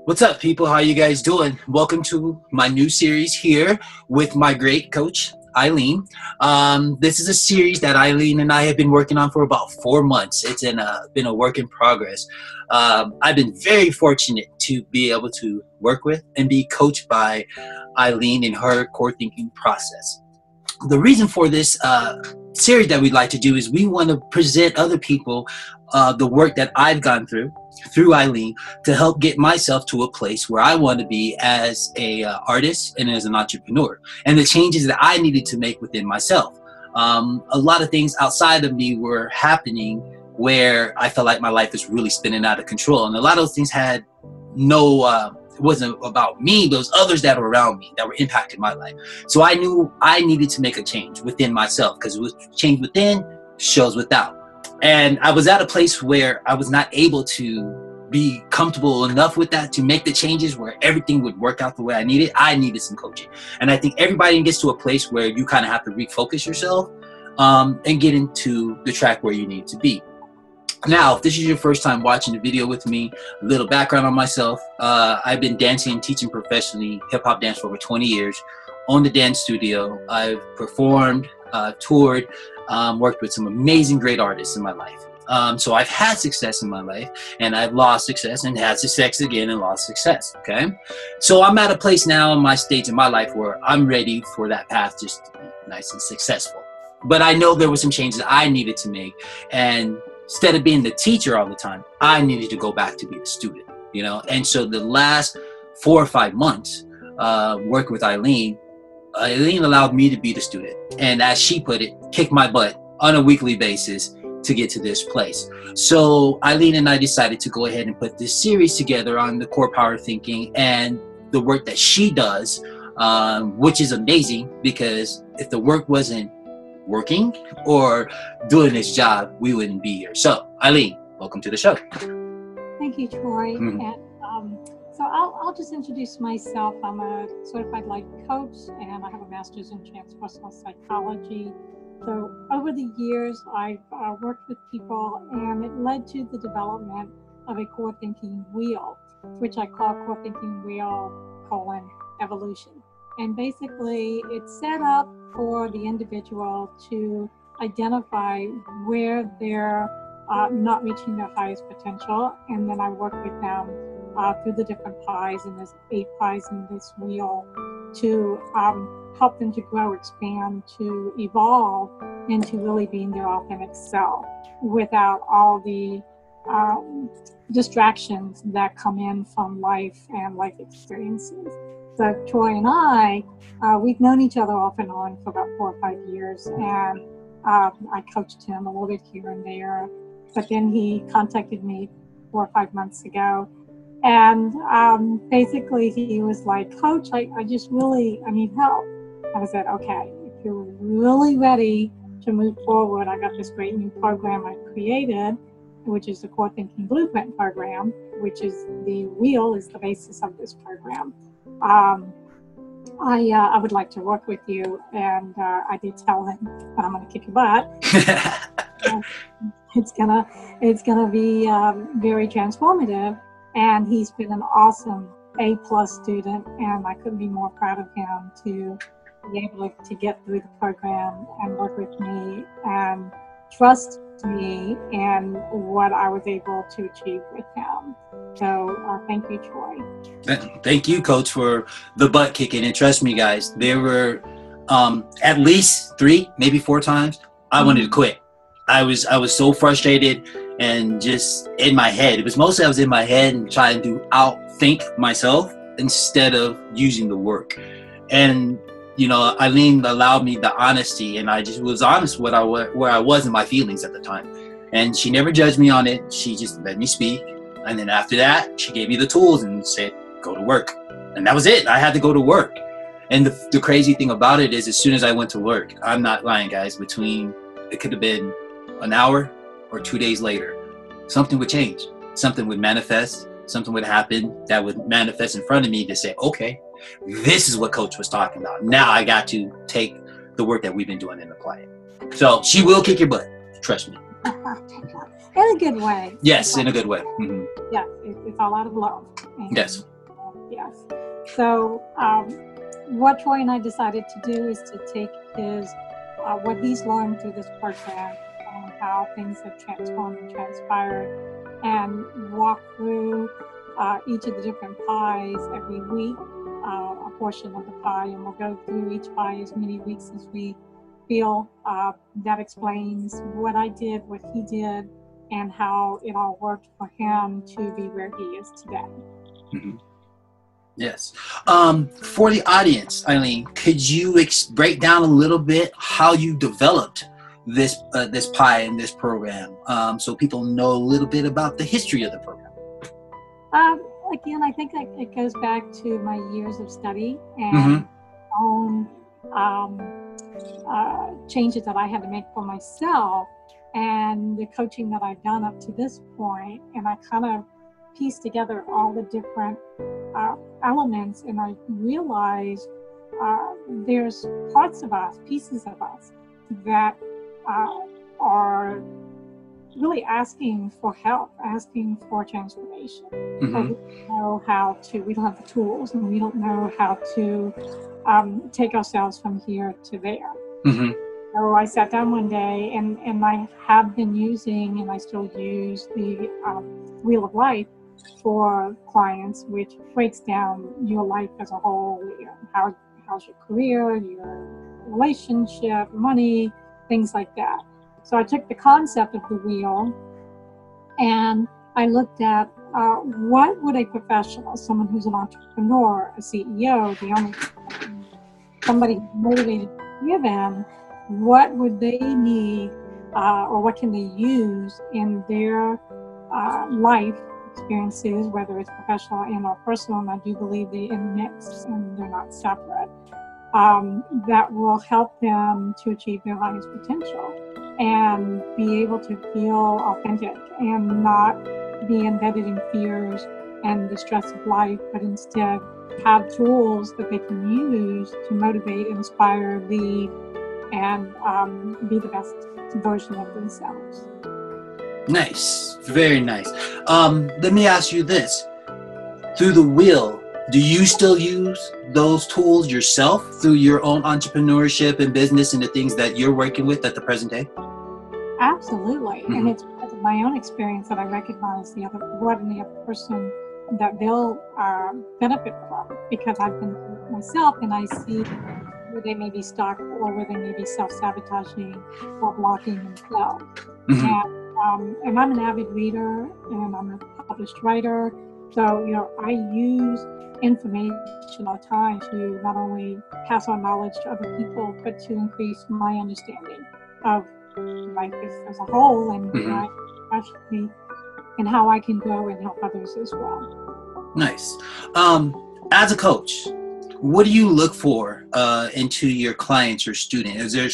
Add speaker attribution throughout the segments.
Speaker 1: What's up, people? How you guys doing? Welcome to my new series here with my great coach, Eileen. This is a series that Eileen and I have been working on for about 4 months. It's been a work in progress. I've been very fortunate to be able to work with and be coached by Eileen in her core thinking process. The reason for this series that we'd like to do is we want to present other people the work that I've gone through Eileen to help get myself to a place where I want to be as a artist and as an entrepreneur, and the changes that I needed to make within myself. A lot of things outside of me were happening where I felt like my life was really spinning out of control, and a lot of those things had no it wasn't about me, but it was others that were around me that were impacting my life. So I knew I needed to make a change within myself, because it was change within shows without. And I was at a place where I was not able to be comfortable enough with that to make the changes where everything would work out the way I needed. I needed some coaching. And I think everybody gets to a place where you kind of have to refocus yourself and get into the track where you need to be. Now, if this is your first time watching the video with me, a little background on myself. I've been dancing and teaching professionally hip-hop dance for over 20 years, owned a dance studio. I've performed, toured, worked with some amazing, great artists in my life. So I've had success in my life, and I've lost success and had success again and lost success, okay? So I'm at a place now in my stage in my life where I'm ready for that path just to be nice and successful. But I know there were some changes I needed to make, and instead of being the teacher all the time, I needed to go back to be the student, you know? And so the last 4 or 5 months working with Eileen allowed me to be the student. And as she put it, kick my butt on a weekly basis to get to this place. So Eileen and I decided to go ahead and put this series together on the core power thinking and the work that she does, which is amazing, because if the work wasn't working or doing its job, we wouldn't be here. So Eileen, welcome to the show.
Speaker 2: Thank you, Troy. And so I'll just introduce myself. I'm a certified life coach, and I have a master's in transpersonal psychology. So over the years, I've worked with people, and it led to the development of a core thinking wheel, which I call core thinking wheel : evolution. And basically, it's set up for the individual to identify where they're not reaching their highest potential. And then I work with them through the different pies, and there's 8 pies in this wheel, to help them to grow, expand, to evolve, and to really being their authentic self without all the distractions that come in from life and life experiences. So Troy and I, we've known each other off and on for about 4 or 5 years, and I coached him a little bit here and there, but then he contacted me 4 or 5 months ago, and basically he was like, Coach, I need help. And I said, okay, if you're really ready to move forward, I got this great new program I created, which is the Core Thinking Blueprint program, which is the wheel is the basis of this program. I would like to work with you, and I did tell him that I'm going to kick your butt. It's gonna be very transformative, and he's been an awesome A+ student, and I couldn't be more proud of him to be able to get through the program and work with me and trust me in what I was able to achieve with him. So thank you, Troy.
Speaker 1: Thank you, Coach, for the butt kicking. And trust me, guys, there were at least 3, maybe 4 times I wanted to quit. I was so frustrated and just in my head. It was mostly I was in my head and trying to outthink myself instead of using the work. And you know, Eileen allowed me the honesty, and I just was honest where I was in my feelings at the time. And she never judged me on it. She just let me speak. And then after that, she gave me the tools and said, go to work. And that was it. I had to go to work. And the crazy thing about it is, as soon as I went to work, I'm not lying, guys, it could have been an hour or 2 days later, something would change. Something would manifest. Something would happen that would manifest in front of me to say, okay, this is what Coach was talking about. Now I got to take the work that we've been doing and apply it. So she will kick your butt. Trust me.
Speaker 2: In a good way.
Speaker 1: Yes, in a good way.
Speaker 2: Yeah, it's all out of love. And
Speaker 1: yes.
Speaker 2: Yes. So what Troy and I decided to do is to take his what he's learned through this program and how things have transformed and transpired, and walk through each of the different pies every week, a portion of the pie, and we'll go through each pie as many weeks as we feel that explains what I did, what he did, and how it all worked for him to be where he is today.
Speaker 1: Mm-hmm. Yes. For the audience, Eileen, could you break down a little bit how you developed this pie and this program, so people know a little bit about the history of the program?
Speaker 2: Again, I think it goes back to my years of study and own changes that I had to make for myself, and the coaching that I've done up to this point, and I kind of pieced together all the different elements, and I realized there's parts of us, pieces of us, that are really asking for help, asking for transformation. But we don't know how to, we don't have the tools, and we don't know how to take ourselves from here to there. So I sat down one day, and I have been using, and I still use, the Wheel of Life for clients, which breaks down your life as a whole. You know, how's your career, your relationship, money, things like that. So I took the concept of the wheel and I looked at what would a professional, someone who's an entrepreneur, a CEO, the owner, somebody who's motivated to give in, what would they need or what can they use in their life experiences, whether it's professional and or personal, and I do believe they intermix and they're not separate, that will help them to achieve their highest potential and be able to feel authentic and not be embedded in fears and the stress of life, but instead have tools that they can use to motivate, inspire, lead, and be the best version of themselves.
Speaker 1: Nice, very nice. Let me ask you this. Through the wheel, do you still use those tools yourself through your own entrepreneurship and business and the things that you're working with at the present day?
Speaker 2: Absolutely. And it's because of my own experience that I recognize the other person that they'll benefit from, because I've been through it myself, and I see where they may be stuck or where they may be self-sabotaging or blocking themselves. And I'm an avid reader, and I'm a published writer. So, you know, I use information all the time to not only pass on knowledge to other people, but to increase my understanding of life as a whole, and especially in how I can grow and help others as well.
Speaker 1: Nice. As a coach, what do you look for into your clients or student? Is there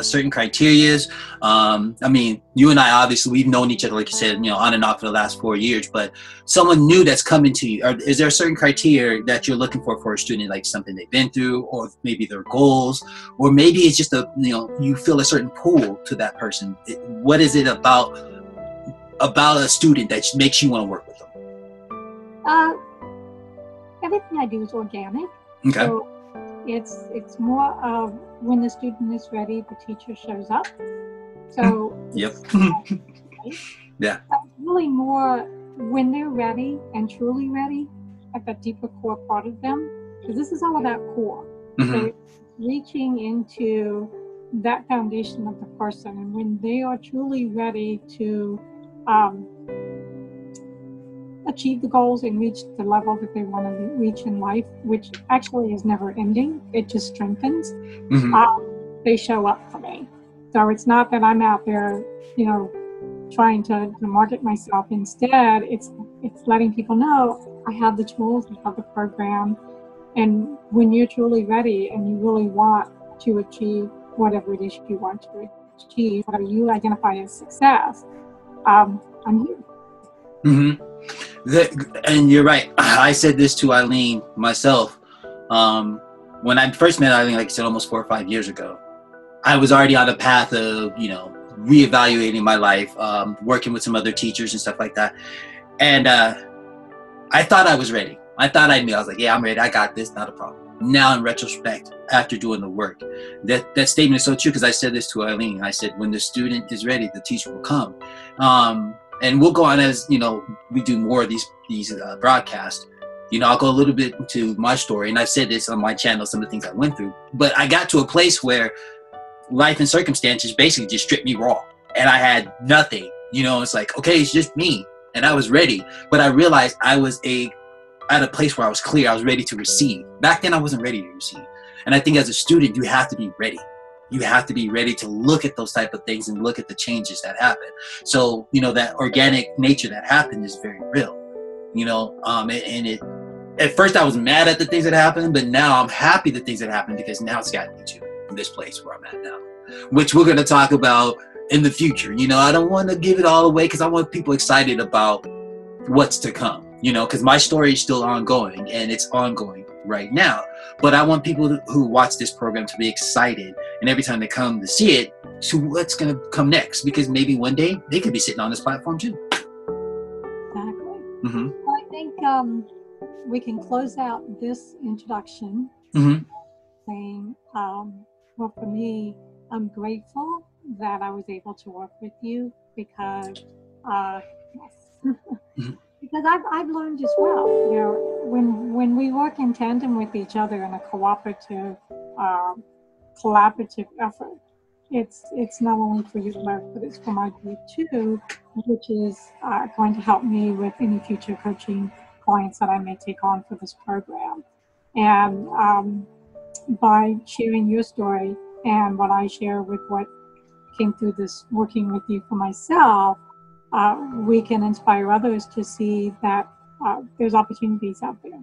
Speaker 1: certain criterias? I mean, you and I, obviously, we've known each other, like you said, you know, on and off for the last 4 years, but someone new that's coming to you, is there a certain criteria that you're looking for a student, like something they've been through, or maybe their goals, or maybe it's just you feel a certain pull to that person? What is it about a student that makes you want to work with them?
Speaker 2: Everything I do is organic.
Speaker 1: Okay.
Speaker 2: So it's more of when the student is ready, the teacher shows up. So
Speaker 1: yep. Yeah.
Speaker 2: Really more when they're ready and truly ready at that deeper core part of them, because this is all about core. So it's reaching into that foundation of the person, and when they are truly ready to achieve the goals and reach the level that they want to reach in life, which actually is never ending, it just strengthens, they show up for me. So it's not that I'm out there, you know, trying to market myself. Instead, it's letting people know I have the tools, I have the program, and when you're truly ready and you really want to achieve whatever it is you want to achieve, whatever you identify as success, I'm here.
Speaker 1: And you're right. I said this to Eileen myself. When I first met Eileen, like I said, almost 4 or 5 years ago, I was already on a path of, you know, reevaluating my life, working with some other teachers and stuff like that. And I thought I was ready. I thought I knew. I was like, yeah, I'm ready. I got this. Not a problem. Now, in retrospect, after doing the work, that statement is so true, because I said this to Eileen. I said, when the student is ready, the teacher will come. And we'll go on, as you know, we do more of these broadcasts. You know, I'll go a little bit into my story, and I've said this on my channel, some of the things I went through. But I got to a place where life and circumstances basically just stripped me raw, and I had nothing. You know, it's like, okay, it's just me, and I was ready. But I realized I was at a place where I was clear. I was ready to receive. Back then, I wasn't ready to receive. And I think as a student, you have to be ready. You have to be ready to look at those type of things and look at the changes that happen. So, you know, that organic nature that happened is very real. You know, at first I was mad at the things that happened, but now I'm happy the things that happened, because now it's gotten me to this place where I'm at now, which we're going to talk about in the future. You know, I don't want to give it all away, because I want people excited about what's to come. You know, because my story is still ongoing, and it's ongoing right now. But I want people who watch this program to be excited, and every time they come to see it, to what's going to come next. Because maybe one day they could be sitting on this platform too.
Speaker 2: Exactly.
Speaker 1: Mm-hmm.
Speaker 2: Well, I think we can close out this introduction saying, well, for me, I'm grateful that I was able to work with you, because because I've learned as well, you know, when we work in tandem with each other in a cooperative, collaborative effort, it's not only for you to learn, but it's for my group too, which is going to help me with any future coaching clients that I may take on for this program. And by sharing your story and what I share with what came through this working with you for myself, we can inspire others to see that there's opportunities out there,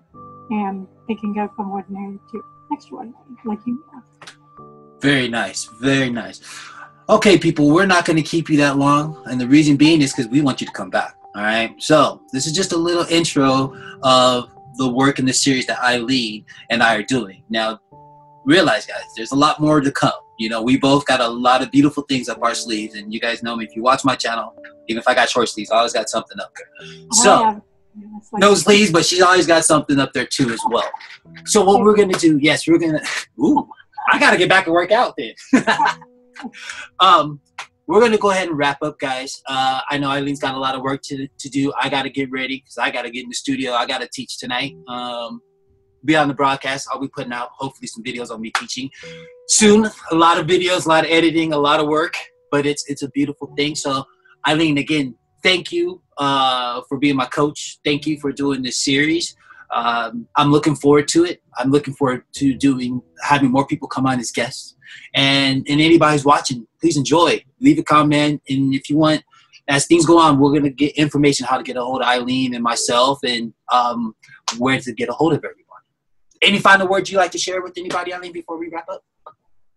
Speaker 2: and they can go from ordinary to extraordinary, like you have.
Speaker 1: Very nice. Very nice. Okay, people, we're not going to keep you that long. And the reason being is because we want you to come back. All right. So this is just a little intro of the work in the series that Eileen and I are doing. Now, realize, guys, there's a lot more to come. You know, we both got a lot of beautiful things up our sleeves. And you guys know me. If you watch my channel, even if I got short sleeves, I always got something up there. So, no sleeves, but she's always got something up there too as well. So what we're going to do, yes, we're going to, ooh, I got to get back and work out then. We're going to go ahead and wrap up, guys. I know Eileen's got a lot of work to do. I got to get ready, because I got to get in the studio. I got to teach tonight. Be on the broadcast. I'll be putting out hopefully some videos on me teaching soon. A lot of videos, a lot of editing, a lot of work, but it's a beautiful thing. So Eileen, again, thank you for being my coach. Thank you for doing this series. I'm looking forward to it. I'm looking forward to having more people come on as guests. And anybody who's watching, please enjoy. Leave a comment. And if you want, as things go on, we're going to get information how to get a hold of Eileen and myself, and where to get a hold of everyone. Any final words you'd like to share with anybody, Eileen, before we wrap up?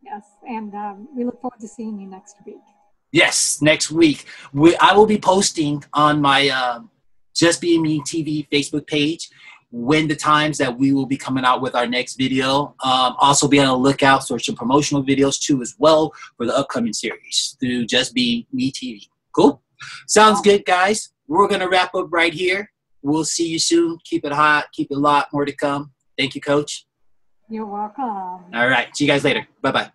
Speaker 2: Yes, and we look forward to seeing you next week. Yes,
Speaker 1: next week. I will be posting on my Justbeingmetv Facebook page when the times that we will be coming out with our next video. Also be on the lookout for some promotional videos too as well for the upcoming series through Justbeingmetv. Cool? Sounds good, guys. We're going to wrap up right here. We'll see you soon. Keep it hot. Keep it locked. More to come. Thank you, Coach.
Speaker 2: You're welcome.
Speaker 1: All right. See you guys later. Bye-bye.